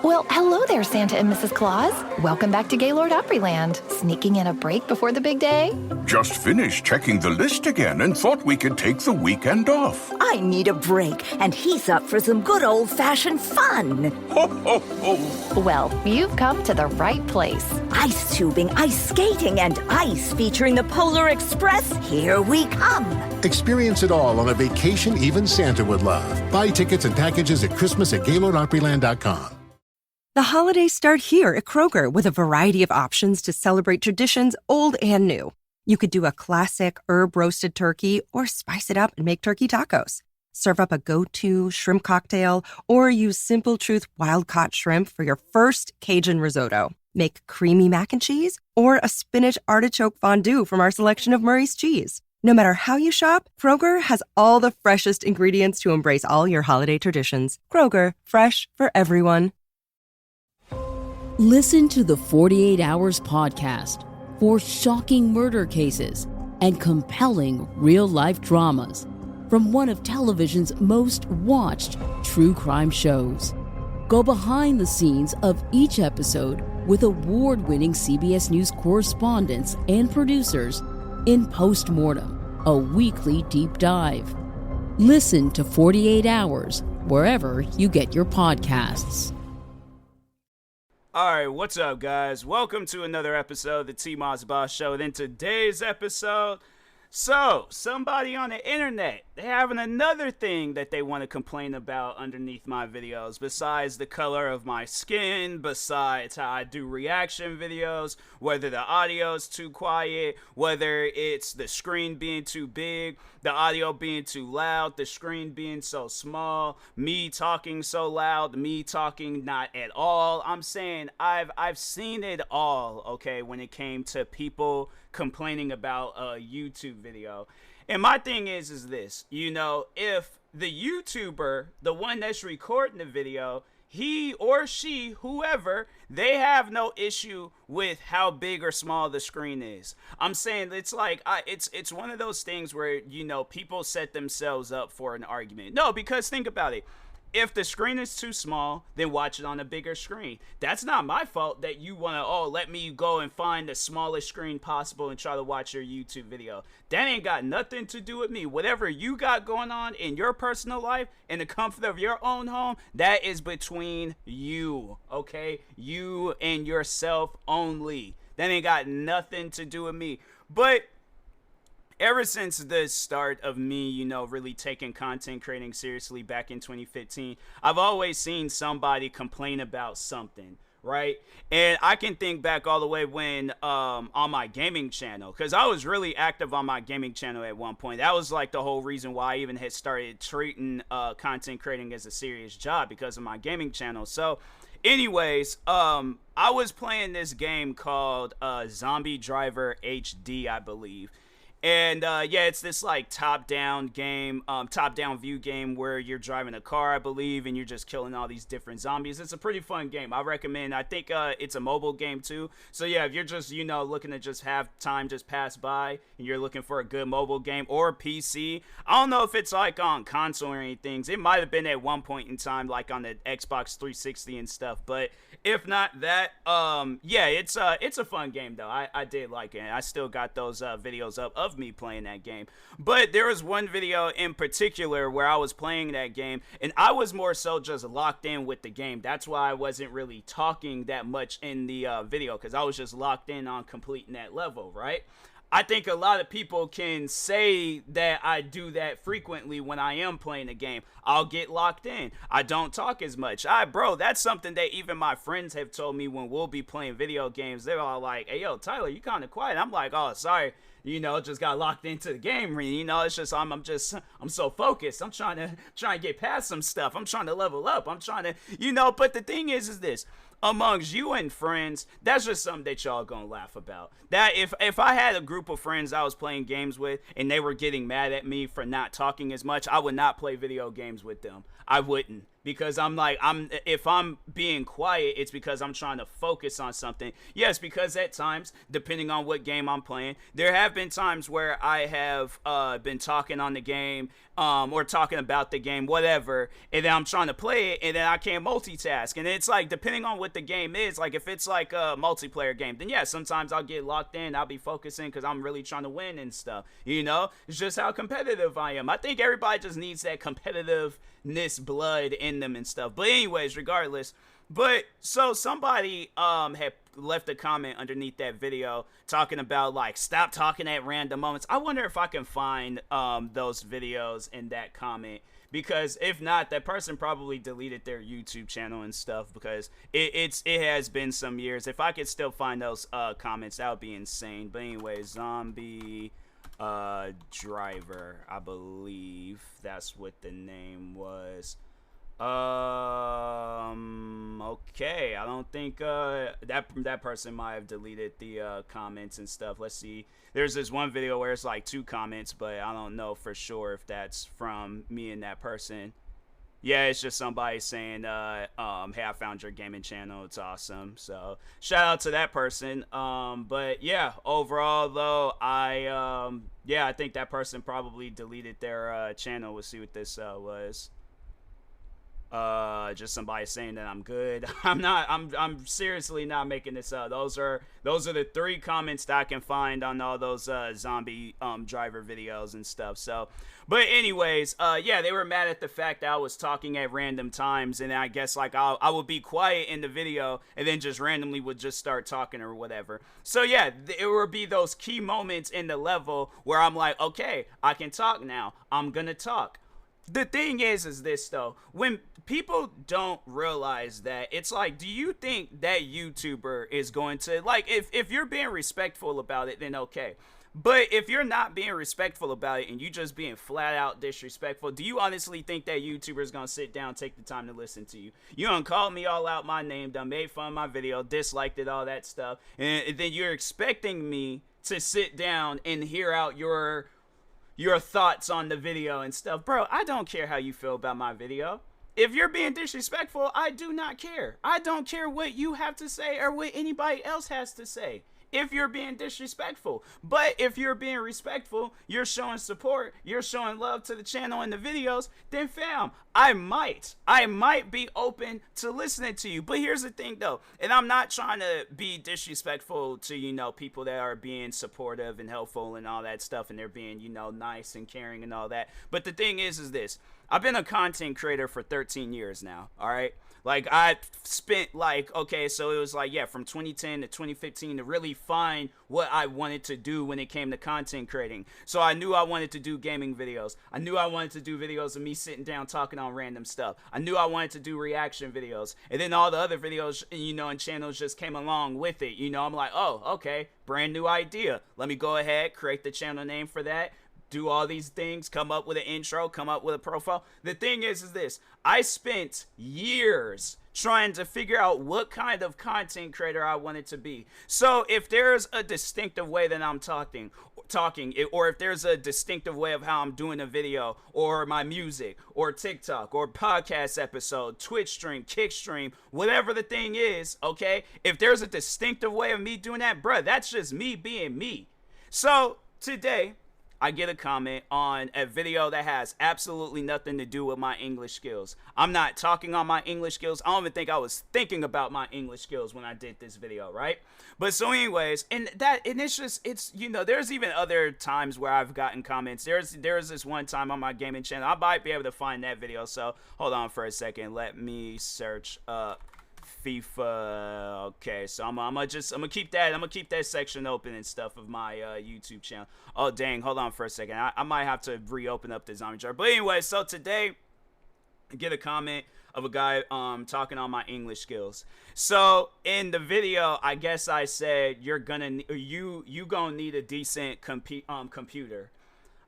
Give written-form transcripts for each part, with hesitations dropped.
Well, hello there, Santa and Mrs. Claus. Welcome back to Gaylord Opryland. Sneaking in a break before the big day? Just finished checking the list again and thought we could take the weekend off. I need a break, and he's up for some good old-fashioned fun. Ho, ho, ho. Well, you've come to the right place. Ice tubing, ice skating, and ice featuring the Polar Express. Here we come. Experience it all on a vacation even Santa would love. Buy tickets and packages at Christmas at GaylordOpryland.com. The holidays start here at Kroger with a variety of options to celebrate traditions old and new. You could do a classic herb-roasted turkey or spice it up and make turkey tacos. Serve up a go-to shrimp cocktail or use Simple Truth wild-caught shrimp for your first Cajun risotto. Make creamy mac and cheese or a spinach artichoke fondue from our selection of Murray's cheese. No matter how you shop, Kroger has all the freshest ingredients to embrace all your holiday traditions. Kroger, fresh for everyone. Listen to the 48 Hours podcast for shocking murder cases and compelling real-life dramas from one of television's most watched true crime shows. Go behind the scenes of each episode with award-winning CBS News correspondents and producers in Postmortem, a weekly deep dive. Listen to 48 Hours wherever you get your podcasts. Alright, what's up, guys? Welcome to another episode of the TMossBoss Show. And in today's episode, somebody on the internet, they're having another thing that they want to complain about underneath my videos, besides the color of my skin, besides how I do reaction videos, whether the audio is too quiet, whether it's the screen being too big, the audio being too loud, the screen being so small, me talking so loud, me talking not at all. I'm saying I've seen it all, okay, when it came to people complaining about a YouTube video. And my thing is this, you know, if the YouTuber, the one that's recording the video, he or she, whoever, they have no issue with how big or small the screen is. I'm saying it's like, it's one of those things where, you know, people set themselves up for an argument. No, because think about it. If the screen is too small, then watch it on a bigger screen. That's not my fault that you want to, let me go and find the smallest screen possible and try to watch your YouTube video. That ain't got nothing to do with me. Whatever you got going on in your personal life, in the comfort of your own home, that is between you, okay? You and yourself only. That ain't got nothing to do with me. But ever since the start of me, you know, really taking content creating seriously back in 2015, I've always seen somebody complain about something, right? And I can think back all the way when on my gaming channel, because I was really active on my gaming channel at one point. That was like the whole reason why I even had started treating content creating as a serious job, because of my gaming channel. So anyways, I was playing this game called Zombie Driver HD, I believe. And yeah, it's this like top-down game, top-down view game where you're driving a car, I believe, and you're just killing all these different zombies. It's a pretty fun game. I recommend. I think it's a mobile game too. So yeah, if you're just, you know, looking to just have time just pass by and you're looking for a good mobile game or PC, I don't know if it's like on console or anything. It might have been at one point in time like on the Xbox 360 and stuff, but if not that, yeah, it's a fun game though. I did like it. I still got those videos up of me playing that game. But there was one video in particular where I was playing that game and I was more so just locked in with the game. That's why I wasn't really talking that much in the video, because I was just locked in on completing that level, right? I think a lot of people can say that I do that frequently when I am playing a game. I'll get locked in. I don't talk as much. Bro, that's something that even my friends have told me when we'll be playing video games. They're all like, hey, yo, Tyler, you kind of quiet. I'm like, oh, sorry. You know, just got locked into the game. You know, it's just, I'm so focused. I'm trying to get past some stuff. I'm trying to level up. I'm trying to, you know, but the thing is this. Amongst you and friends, that's just something that y'all gonna laugh about. That if I had a group of friends I was playing games with and they were getting mad at me for not talking as much, I would not play video games with them. I wouldn't, because I'm like, if I'm being quiet, it's because I'm trying to focus on something. Yes, because at times, depending on what game I'm playing, there have been times where I have been talking on the game or talking about the game, whatever, and then I'm trying to play it, and then I can't multitask. And it's like, depending on what the game is, like if it's like a multiplayer game, then yeah, sometimes I'll get locked in, I'll be focusing because I'm really trying to win and stuff, you know? It's just how competitive I am. I think everybody just needs that competitiveness blood in them and stuff. But anyways, regardless, but so somebody had left a comment underneath that video talking about like, stop talking at random moments. I wonder if I can find those videos in that comment, because if not, that person probably deleted their YouTube channel and stuff, because it has been some years. If I could still find those comments, that would be insane. But anyway, zombie driver, I believe that's what the name was. Okay, I don't think that person might have deleted the comments and stuff. Let's see. There's this one video where it's like 2 comments, but I don't know for sure if that's from me and that person. Yeah, it's just somebody saying, hey, I found your gaming channel, it's awesome. So shout out to that person. But yeah, overall though, I think that person probably deleted their channel. We'll see what this was. Just somebody saying that I'm good. I'm seriously not making this up. Those are the 3 comments that I can find on all those zombie driver videos and stuff. So, but anyways, yeah, they were mad at the fact that I was talking at random times, and I guess like I would be quiet in the video and then just randomly would just start talking or whatever. So yeah, it would be those key moments in the level where I'm like, okay, I can talk now. I'm gonna talk. The thing is this though, when people don't realize that, it's like, do you think that YouTuber is going to, like, if you're being respectful about it, then okay. But if you're not being respectful about it and you just being flat out disrespectful, do you honestly think that YouTuber is going to sit down, take the time to listen to you? You done called me all out my name, done made fun of my video, disliked it, all that stuff, and then you're expecting me to sit down and hear out your thoughts on the video and stuff. Bro, I don't care how you feel about my video. If you're being disrespectful, I do not care. I don't care what you have to say or what anybody else has to say if you're being disrespectful. But if you're being respectful, you're showing support, you're showing love to the channel and the videos, then fam, I might be open to listening to you. But here's the thing though, and I'm not trying to be disrespectful to, you know, people that are being supportive and helpful and all that stuff, and they're being, you know, nice and caring and all that. But the thing is this, I've been a content creator for 13 years now, all right? Like, I spent, like, okay, so it was like, yeah, from 2010 to 2015 to really find what I wanted to do when it came to content creating. So I knew I wanted to do gaming videos. I knew I wanted to do videos of me sitting down talking on random stuff. I knew I wanted to do reaction videos. And then all the other videos, you know, and channels just came along with it. You know, I'm like, oh, okay, brand new idea. Let me go ahead, create the channel name for that. Do all these things, come up with an intro, come up with a profile. The thing is this, I spent years trying to figure out what kind of content creator I wanted to be. So if there's a distinctive way that I'm talking, or if there's a distinctive way of how I'm doing a video, or my music, or TikTok, or podcast episode, Twitch stream, Kick stream, whatever the thing is, okay? If there's a distinctive way of me doing that, bruh, that's just me being me. So today, I get a comment on a video that has absolutely nothing to do with my English skills. I'm not talking on my English skills. I don't even think I was thinking about my English skills when I did this video, right? But so anyways, and it's, you know, there's even other times where I've gotten comments. There's this one time on my gaming channel. I might be able to find that video. So hold on for a second. Let me search up FIFA. Okay, so I'm gonna keep that section open and stuff of my YouTube channel. Oh dang, hold on for a second. I might have to reopen up the zombie chart. But anyway, so today I get a comment of a guy talking on my English skills. So in the video, I guess I said you gonna need a decent computer.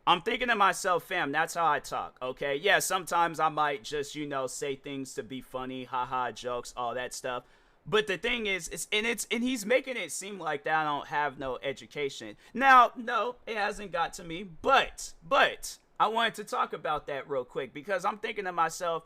I'm thinking to myself, fam, that's how I talk, okay? Yeah, sometimes I might just, you know, say things to be funny, haha, jokes, all that stuff. But the thing is, and he's making it seem like that I don't have no education. Now, no, it hasn't got to me, but I wanted to talk about that real quick because I'm thinking to myself,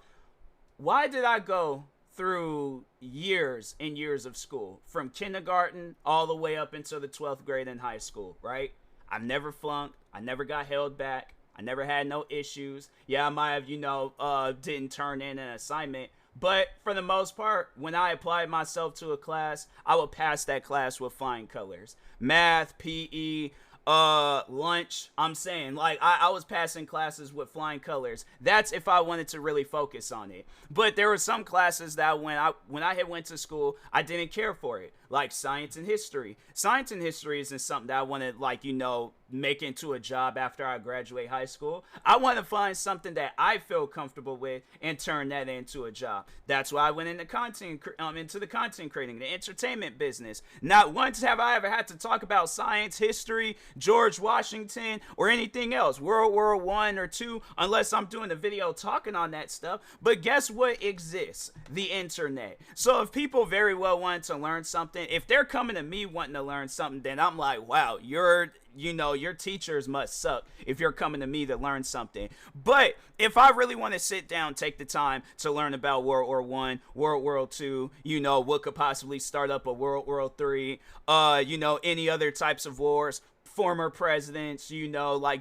why did I go through years and years of school, from kindergarten all the way up until the 12th grade in high school, right? I've never flunked. I never got held back. I never had no issues. Yeah, I might have, didn't turn in an assignment. But for the most part, when I applied myself to a class, I would pass that class with flying colors. Math, PE, lunch. I'm saying, like, I was passing classes with flying colors. That's if I wanted to really focus on it. But there were some classes that when I had went to school, I didn't care for it, like science and history. Science and history isn't something that I want to, make into a job after I graduate high school. I want to find something that I feel comfortable with and turn that into a job. That's why I went into the content creating, the entertainment business. Not once have I ever had to talk about science, history, George Washington, or anything else, World War I or II, unless I'm doing a video talking on that stuff. But guess what exists? The internet. So if people very well want to learn something, if they're coming to me wanting to learn something, then I'm like, wow, your teachers must suck if you're coming to me to learn something. But if I really want to sit down, take the time to learn about World War I, World War II, what could possibly start up a World War III, any other types of wars, former presidents,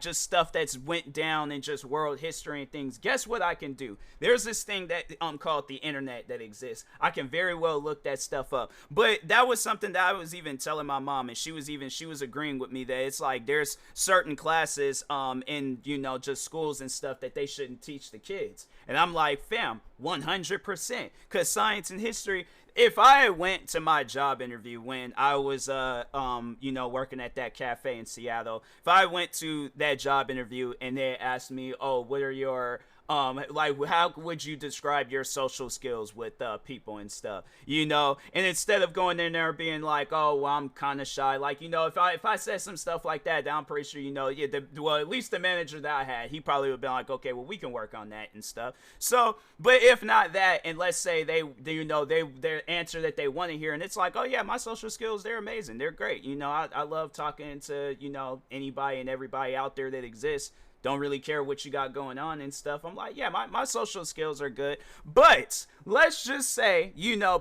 just stuff that's went down in just world history and things. Guess what I can do? There's this thing that called the internet that exists. I can very well look that stuff up. But that was something that I was even telling my mom, and she was agreeing with me that it's like there's certain classes in just schools and stuff that they shouldn't teach the kids. And I'm like, fam, 100%, because science and history. If I went to my job interview when I was, working at that cafe in Seattle, if I went to that job interview and they asked me, oh, what are your, how would you describe your social skills with people and stuff, and instead of going in there being like, oh, well, I'm kind of shy, if I said some stuff like that, then I'm pretty sure, at least the manager that I had, he probably would have been like, okay, well, we can work on that and stuff. So, but if not that, and let's say their answer that they want to hear, and it's like, oh yeah, my social skills, they're amazing, they're great, I love talking to anybody and everybody out there that exists. Don't really care what you got going on and stuff. I'm like, yeah, my social skills are good. But let's just say,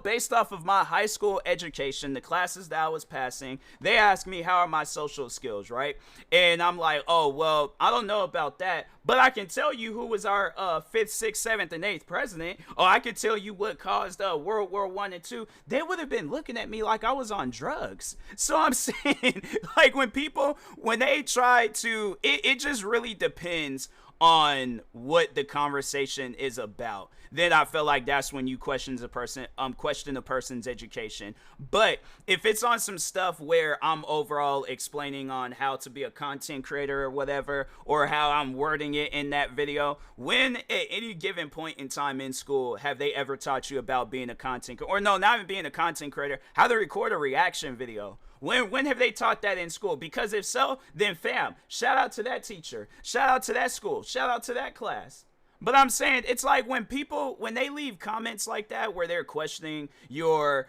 based off of my high school education, the classes that I was passing, they asked me, how are my social skills, right? And I'm like, oh, well, I don't know about that, but I can tell you who was our 5th, 6th, 7th, and 8th president, or I could tell you what caused World War I and II. They would have been looking at me like I was on drugs. So I'm saying, like, when they try to, it just really depends on what the conversation is about. Then I feel like that's when you question a person's education. But if it's on some stuff where I'm overall explaining on how to be a content creator or whatever, or how I'm wording it in that video, when at any given point in time in school have they ever taught you about being a content creator, or no, not even being a content creator, how to record a reaction video? When have they taught that in school? Because if so, then fam, shout out to that teacher, shout out to that school, shout out to that class. But I'm saying, it's like when they leave comments like that where they're questioning your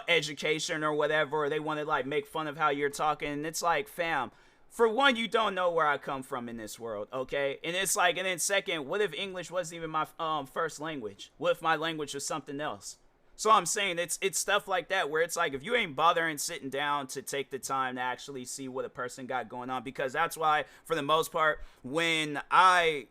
education or whatever, or they want to like make fun of how you're talking, it's like, fam, for one, you don't know where I come from in this world, okay? And it's like, and then second, what if English wasn't even my first language? What if my language was something else? So I'm saying it's stuff like that where it's like, if you ain't bothering sitting down to take the time to actually see what a person got going on, because that's why, for the most part, when I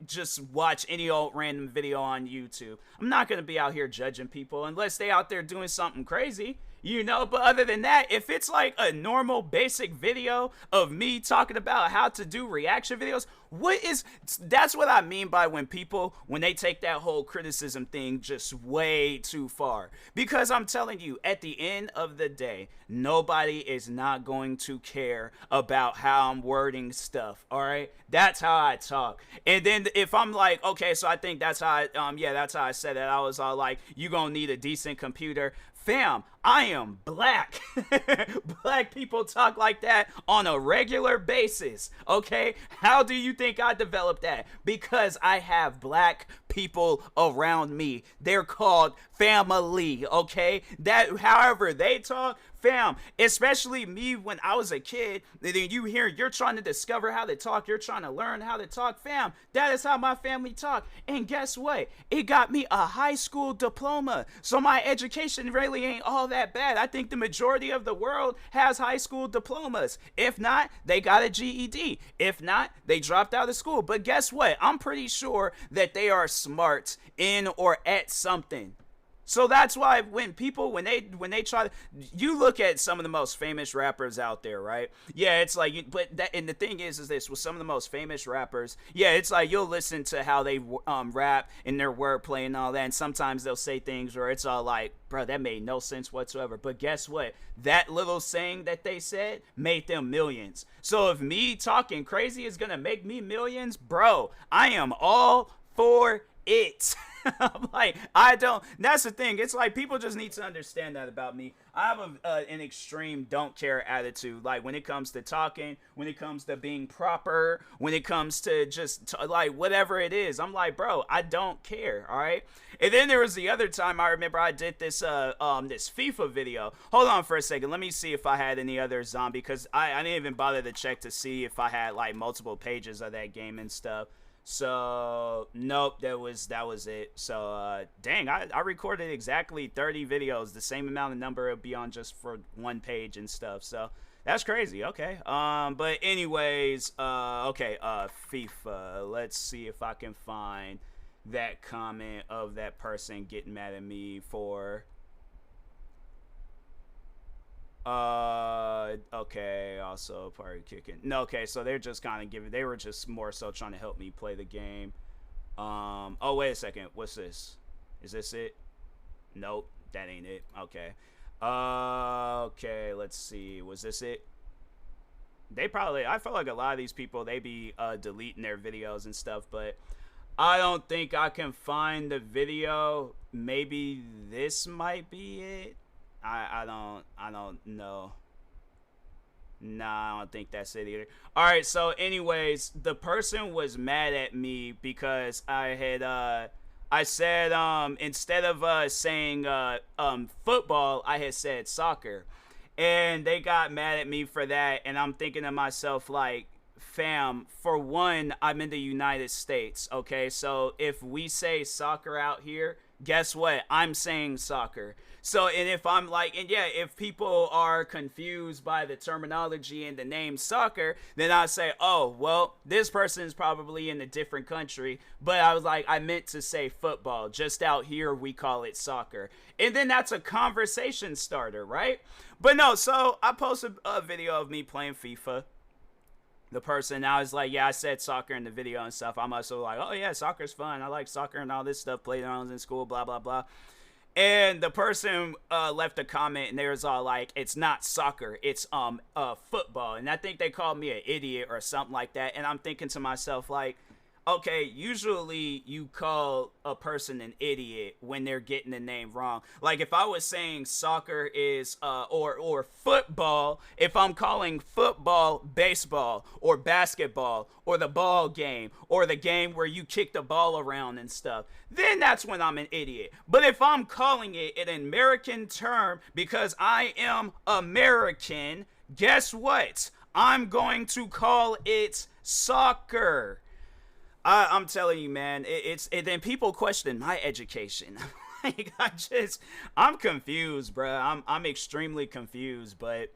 just watch any old random video on YouTube, I'm not going to be out here judging people unless they out there doing something crazy. But other than that, if it's like a normal basic video of me talking about how to do reaction videos, that's what I mean by when they take that whole criticism thing just way too far. Because I'm telling you, at the end of the day, nobody is not going to care about how I'm wording stuff, all right? That's how I talk. And then if I'm like, okay, so I think that's how that's how I said it. I was all like, you gonna need a decent computer. Fam, I am black. Black people talk like that on a regular basis, okay? How do you think I developed that? Because I have black people around me. They're called family, okay? That, however they talk, fam, especially me when I was a kid, then you're trying to discover how to talk, you're trying to learn how to talk, fam, that is how my family talk. And guess what? It got me a high school diploma. So my education really ain't all that that bad. I think the majority of the world has high school diplomas. If not, they got a GED. If not, they dropped out of school. But guess what? I'm pretty sure that they are smart in or at something. So that's why when people, when they try to, you look at some of the most famous rappers out there, right? Yeah, it's like, but that, and the thing is this, with some of the most famous rappers, yeah, it's like you'll listen to how they rap and their wordplay and all that, and sometimes they'll say things where it's all like, bro, that made no sense whatsoever. But guess what? That little saying that they said made them millions. So if me talking crazy is gonna make me millions, bro, I am all for it. I'm like, I don't, that's the thing. It's like people just need to understand that about me. I have an extreme don't care attitude. Like when it comes to talking, when it comes to being proper, when it comes to just like whatever it is, I'm like, bro, I don't care. All right. And then there was the other time I remember I did this this FIFA video. Hold on for a second. Let me see if I had any other zombie, because I didn't even bother to check to see if I had like multiple pages of that game and stuff. So nope, that was it. So dang, I recorded exactly 30 videos, the same amount of number it would be on just for one page and stuff. So that's crazy. Okay. But anyways, okay, FIFA. Let's see if I can find that comment of that person getting mad at me for okay, also party kicking. No, okay, so they're just kind of giving, they were just more so trying to help me play the game. Oh, wait a second, what's this? Is this it? Nope, that ain't it. Okay. Okay, let's see, was this it? They probably, I feel like a lot of these people, they be deleting their videos and stuff, but I don't think I can find the video. Maybe this might be it. I don't know. Nah, I don't think that's it either. Alright, so anyways, the person was mad at me because I had I said instead of saying football, I had said soccer. And they got mad at me for that, and I'm thinking to myself like, fam, for one, I'm in the United States, okay? So if we say soccer out here, guess what? I'm saying soccer. So, and if I'm like, and yeah, if people are confused by the terminology and the name soccer, then I say, oh, well, this person is probably in a different country. But I was like, I meant to say football. Just out here, we call it soccer. And then that's a conversation starter, right? But no, so I posted a video of me playing FIFA. The person, I was like, yeah, I said soccer in the video and stuff. I'm also like, oh yeah, soccer's fun. I like soccer and all this stuff. Played when I was in school, blah, blah, blah. And the person left a comment, and they was all like, it's not soccer, it's football. And I think they called me an idiot or something like that. And I'm thinking to myself, like, okay, usually you call a person an idiot when they're getting the name wrong. Like if I was saying soccer is or football, if I'm calling football baseball or basketball or the ball game or the game where you kick the ball around and stuff, then that's when I'm an idiot. But if I'm calling it an American term because I am American, guess what? I'm going to call it soccer. I'm telling you, man, then people question my education. Like, I'm confused, bro. I'm extremely confused, but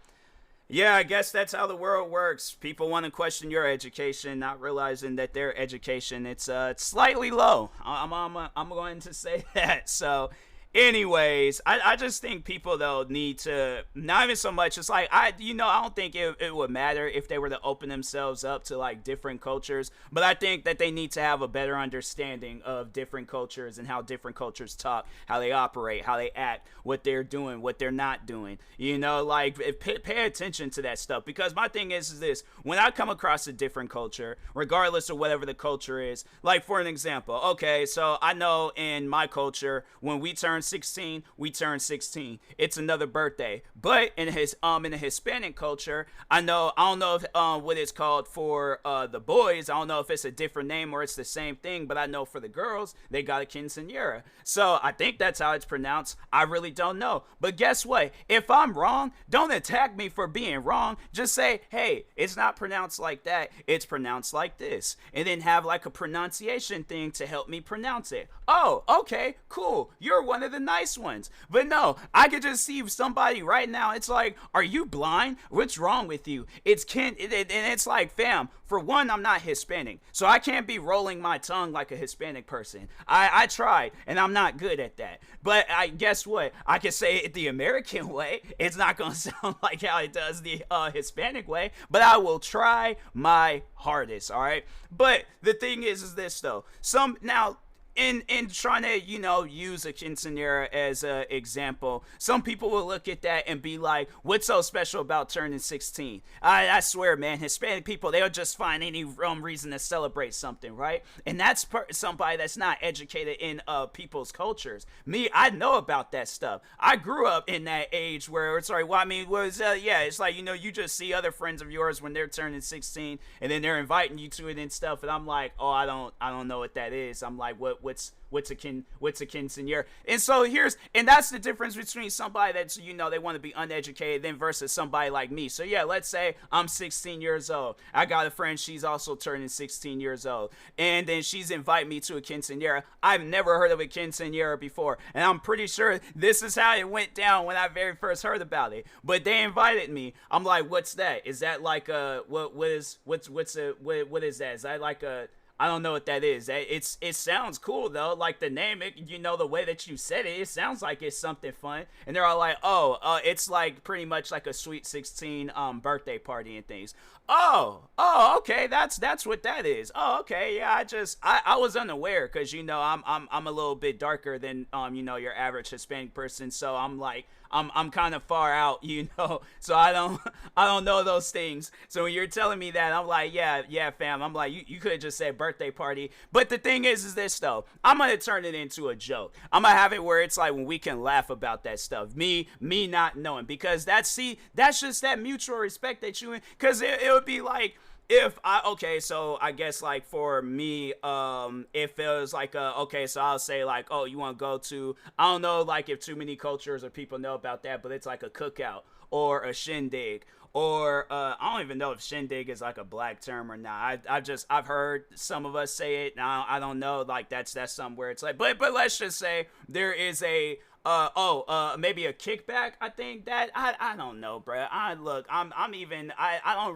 yeah, I guess that's how the world works. People want to question your education, not realizing that their education, it's slightly low. I'm going to say that. So anyways, I just think people though need to, not even so much, it's like I don't think it would matter if they were to open themselves up to like different cultures, but I think that they need to have a better understanding of different cultures and how different cultures talk, how they operate, how they act, what they're doing, what they're not doing, like pay attention to that stuff. Because my thing is this, when I come across a different culture, regardless of whatever the culture is, like for an example, okay, so I know in my culture, when we turn 16, we turn 16. It's another birthday. But in the Hispanic culture, I don't know if what it's called for the boys. I don't know if it's a different name or it's the same thing, but I know for the girls, they got a quinceañera. So I think that's how it's pronounced. I really don't know. But guess what? If I'm wrong, don't attack me for being wrong. Just say, hey, it's not pronounced like that. It's pronounced like this. And then have like a pronunciation thing to help me pronounce it. Oh, okay, cool. You're one of the nice ones. But no, I could just see somebody right now. It's like, are you blind? What's wrong with you? And it's like, fam, for one, I'm not Hispanic, so I can't be rolling my tongue like a Hispanic person. I tried, and I'm not good at that. But guess what? I can say it the American way. It's not gonna sound like how it does the Hispanic way, but I will try my hardest. All right. But the thing is this though. In trying to, use a quinceañera as an example, some people will look at that and be like, what's so special about turning 16? I swear, man, Hispanic people, they'll just find any reason to celebrate something, right? And that's somebody that's not educated in people's cultures. Me, I know about that stuff. I grew up in that age where it's like, it's like, you just see other friends of yours when they're turning 16 and then they're inviting you to it and stuff. And I'm like, oh, I don't know what that is. I'm like, what's a quinceañera? And so that's the difference between somebody that's, they want to be uneducated then versus somebody like me. So yeah, let's say I'm 16 years old. I got a friend, she's also turning 16 years old. And then she's invited me to a quinceañera. I've never heard of a quinceañera before. And I'm pretty sure this is how it went down when I very first heard about it. But they invited me. I'm like, what's that? Is that like what is that? Is that like I don't know what that is. It sounds cool though, like the name, the way that you said it sounds like it's something fun. And they're all like, it's like pretty much like a Sweet 16 birthday party and things. Oh, okay, that's what that is. Oh, okay, yeah, I was unaware because I'm a little bit darker than your average Hispanic person, so I'm like I'm kind of far out, so I don't know those things. So when you're telling me that, I'm like, yeah, fam. I'm like, you could have just said birthday party. But the thing is this though, I'm gonna turn it into a joke. I'm gonna have it where it's like when we can laugh about that stuff. Me not knowing, because that's just that mutual respect that because it would be like, so I guess like for me, if it was like, so I'll say like, oh, you want to go to, I don't know, like if too many cultures or people know about that, but it's like a cookout or a shindig, or I don't even know if shindig is like a black term or not. I've heard some of us say it. Now I don't know, like that's somewhere it's like, but let's just say there is a maybe a kickback. I think that I don't know, bro. I don't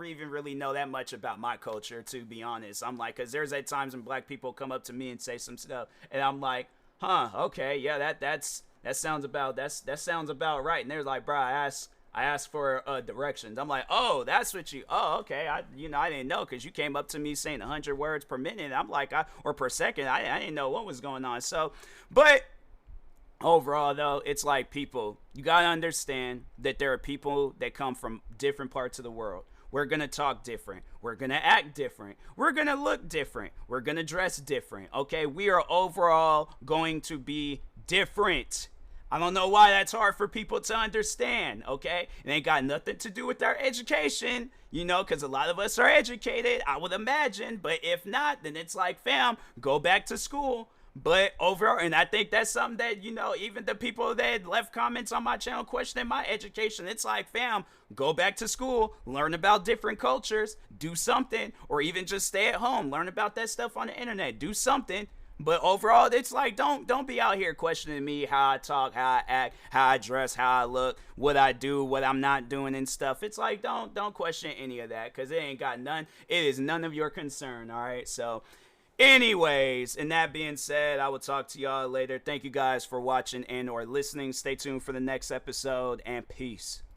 even really know that much about my culture, to be honest. I'm like, cause there's at times when black people come up to me and say some stuff, and I'm like, okay, yeah, that sounds about right. And they're like, bro, I asked for directions. I'm like, oh, that's what okay. I didn't know, because you came up to me saying 100 words per minute. I'm like, or per second. I didn't know what was going on. So, but overall though, it's like, people, you gotta understand that there are people that come from different parts of the world. We're gonna talk different. We're gonna act different. We're gonna look different. We're gonna dress different. Okay, we are overall going to be different. I don't know why that's hard for people to understand, okay? It ain't got nothing to do with our education, because a lot of us are educated, I would imagine. But if not, then it's like, fam, go back to school. But overall, and I think that's something that, even the people that left comments on my channel questioning my education, it's like, fam, go back to school, learn about different cultures, do something, or even just stay at home, learn about that stuff on the internet, do something. But overall, it's like, don't be out here questioning me, how I talk, how I act, how I dress, how I look, what I do, what I'm not doing and stuff. It's like, don't question any of that, because it ain't got none. It is none of your concern, all right? So anyways, and that being said, I will talk to y'all later. Thank you guys for watching and or listening. Stay tuned for the next episode, and peace.